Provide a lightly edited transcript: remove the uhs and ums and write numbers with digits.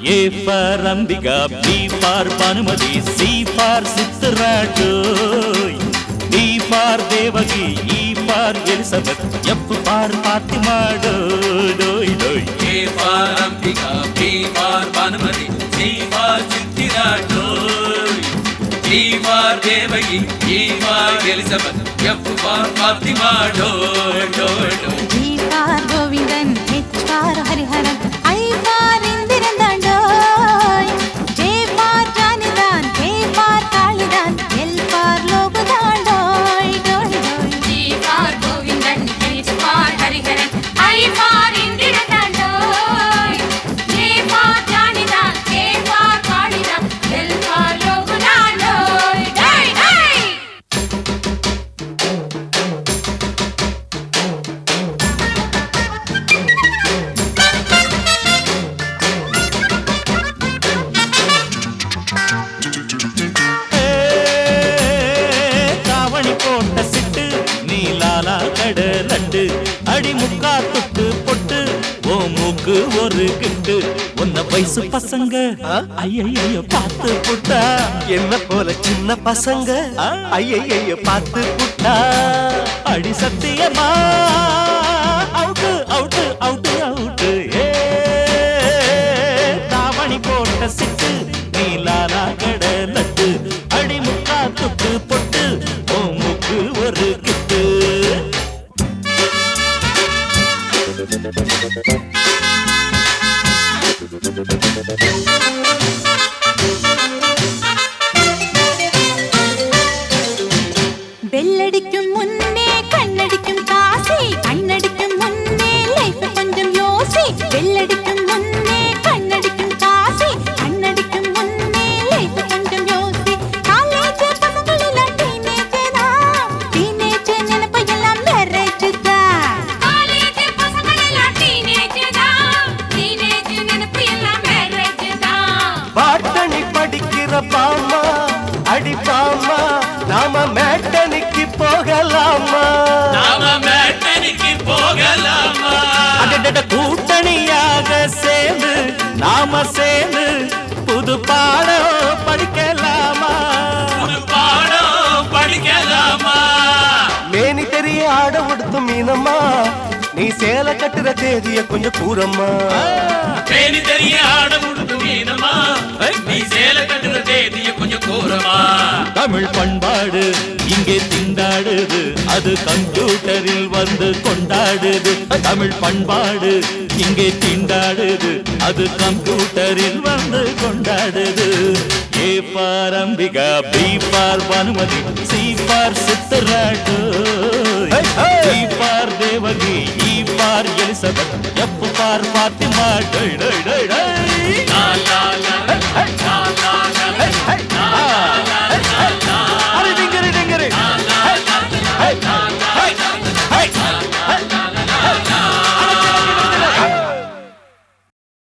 A for Ambika, B for Banumati, C for Sittaratu, D for Devaki, E for Elizabeth, F for Fatima, A for Ambika, B for Banumati, C for Sittaratu, D for Devaki, E for Elizabeth, F for Fatima, G for Govindan, H for Hariharan, I for Indirandan, J for Janidan, K for Kalidan, L for Lokudan, G for Govindan, H for Hariharan, I for Indirandan, J for Janidan, K for Kalidan, L for Lokudan, காவணி போட்ட சிட்டு நீலாலா கடலண்டு அடி முக்கா தொட்டு பொட்டு ஓ மூக்கு ஒரு கிட்டு உன்ன வயசு பசங்க ஐயையோ பார்த்து புட்டா என்ன போல சின்ன பசங்க ஐயைய பார்த்து புட்டா அடி சத்தியமா அவுட்டு அவுட்டு அவுட்டு அவுட்டு ஏ தாவணி போட்ட சிட்டு நீலாலா கடலண்டு அடி முக்கா தொட்டு பொட்டு ஓ மூக்கு ஒரு கிட்டு வெள்ளடிக்கும் முன்னே கண்ணடிக்கும் காசி கண்ணடிக்கும் முன்னே லைஃப் கொஞ்சம் யோசி வெள்ளடிக்கும் முன்னே கண்ணடிக்கும் காசி கண்ணடிக்கும் முன்னே லைஃப் கொஞ்சம் யோசி காலேஜ் பசங்கள் எல்லாம் டீனேஜ் நினைப்பு எல்லாம் மேரேஜ் தான் காலேஜ் பசங்க எல்லாம் டீனேஜ் நினைப்பு எல்லாம் மேரேஜ் தான் பாட்டணி படிக்கிற பாமா அடி பாமா நாம மேட்டனிக்கு போகலாமா நாம மேட்டனிக்கு போகலாமா அடடட கூட்டணியாக சேர்ந்து நாம சேர்ந்து புது பாடம் படிக்கலாமா ஒரு பாடம் படிக்கலாமா மேனி தெரிய ஆட உடுத்தும் மீனம்மா நீ சேலை கட்டுற தேதிய கொஞ்சம் கூறம்மா தேனி தெரிய ஆட முடிந்து மீனமா நீ சேல கட்டுற தேதிய கொஞ்சம் கூறமா தமிழ் பண்பாடு இங்கே திண்டாடுது அது கம்ப்யூட்டரில் வந்து கொண்டாடுது தமிழ் பண்பாடு இங்கே திண்டாடுது அது கம்ப்யூட்டரில் வந்து கொண்டாடுது A for Ambika, B for Banumati, C for Sittaratu, D for Devaki, E for Elizabeth, F for Fatima,